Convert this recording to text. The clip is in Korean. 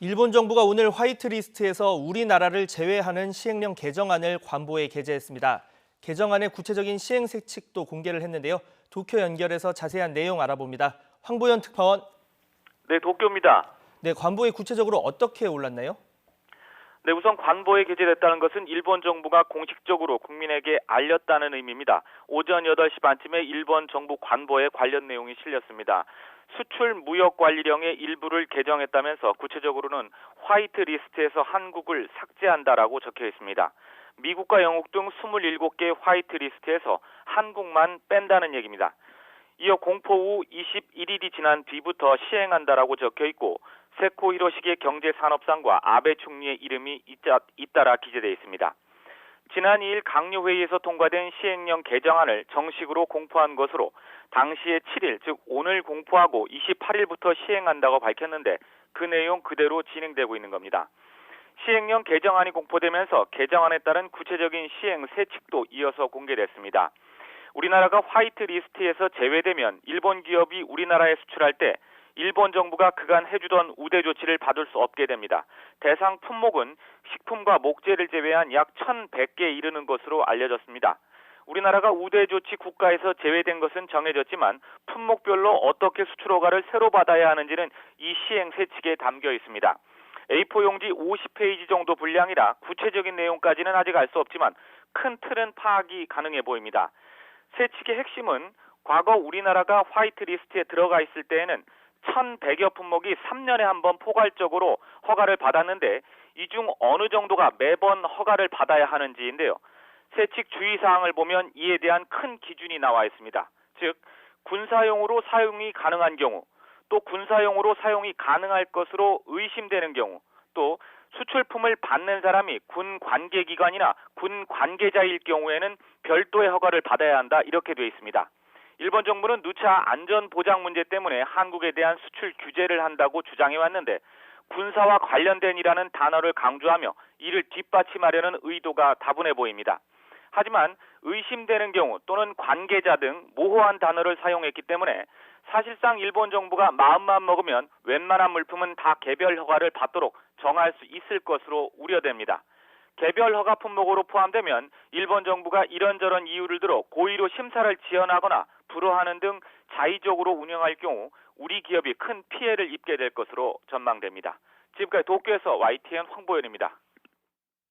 일본 정부가 오늘 화이트리스트에서 우리나라를 제외하는 시행령 개정안을 관보에 게재했습니다. 개정안의 구체적인 시행 세칙도 공개를 했는데요. 도쿄 연결해서 자세한 내용 알아봅니다. 황보연 특파원. 네, 도쿄입니다. 네, 관보에 구체적으로 어떻게 올랐나요? 네, 우선 관보에 게재됐다는 것은 일본 정부가 공식적으로 국민에게 알렸다는 의미입니다. 오전 8시 반쯤에 일본 정부 관보에 관련 내용이 실렸습니다. 수출 무역 관리령의 일부를 개정했다면서 구체적으로는 화이트리스트에서 한국을 삭제한다라고 적혀 있습니다. 미국과 영국 등 27개 화이트리스트에서 한국만 뺀다는 얘기입니다. 이어 공포 후 21일이 지난 뒤부터 시행한다라고 적혀 있고 세코 히로시게 경제산업상과 아베 총리의 이름이 잇따라 기재되어 있습니다. 지난 2일 강요회의에서 통과된 시행령 개정안을 정식으로 공포한 것으로 당시에 7일, 즉 오늘 공포하고 28일부터 시행한다고 밝혔는데 그 내용 그대로 진행되고 있는 겁니다. 시행령 개정안이 공포되면서 개정안에 따른 구체적인 시행 세칙도 이어서 공개됐습니다. 우리나라가 화이트리스트에서 제외되면 일본 기업이 우리나라에 수출할 때 일본 정부가 그간 해주던 우대 조치를 받을 수 없게 됩니다. 대상 품목은 식품과 목재를 제외한 약 1,100개에 이르는 것으로 알려졌습니다. 우리나라가 우대 조치 국가에서 제외된 것은 정해졌지만 품목별로 어떻게 수출 허가를 새로 받아야 하는지는 이 시행 세칙에 담겨 있습니다. A4 용지 50페이지 정도 분량이라 구체적인 내용까지는 아직 알 수 없지만 큰 틀은 파악이 가능해 보입니다. 세칙의 핵심은 과거 우리나라가 화이트리스트에 들어가 있을 때에는 1,100여 품목이 3년에 한 번 포괄적으로 허가를 받았는데 이 중 어느 정도가 매번 허가를 받아야 하는지인데요. 세칙 주의사항을 보면 이에 대한 큰 기준이 나와 있습니다. 즉 군사용으로 사용이 가능한 경우, 또 군사용으로 사용이 가능할 것으로 의심되는 경우, 또 수출품을 받는 사람이 군 관계기관이나 군 관계자일 경우에는 별도의 허가를 받아야 한다 이렇게 되어 있습니다. 일본 정부는 누차 안전 보장 문제 때문에 한국에 대한 수출 규제를 한다고 주장해왔는데 군사와 관련된 이라는 단어를 강조하며 이를 뒷받침하려는 의도가 다분해 보입니다. 하지만 의심되는 경우 또는 관계자 등 모호한 단어를 사용했기 때문에 사실상 일본 정부가 마음만 먹으면 웬만한 물품은 다 개별 허가를 받도록 정할 수 있을 것으로 우려됩니다. 개별 허가 품목으로 포함되면 일본 정부가 이런저런 이유를 들어 고의로 심사를 지연하거나 불허하는 등 자의적으로 운영할 경우 우리 기업이 큰 피해를 입게 될 것으로 전망됩니다. 지금까지 도쿄에서 YTN 황보연입니다.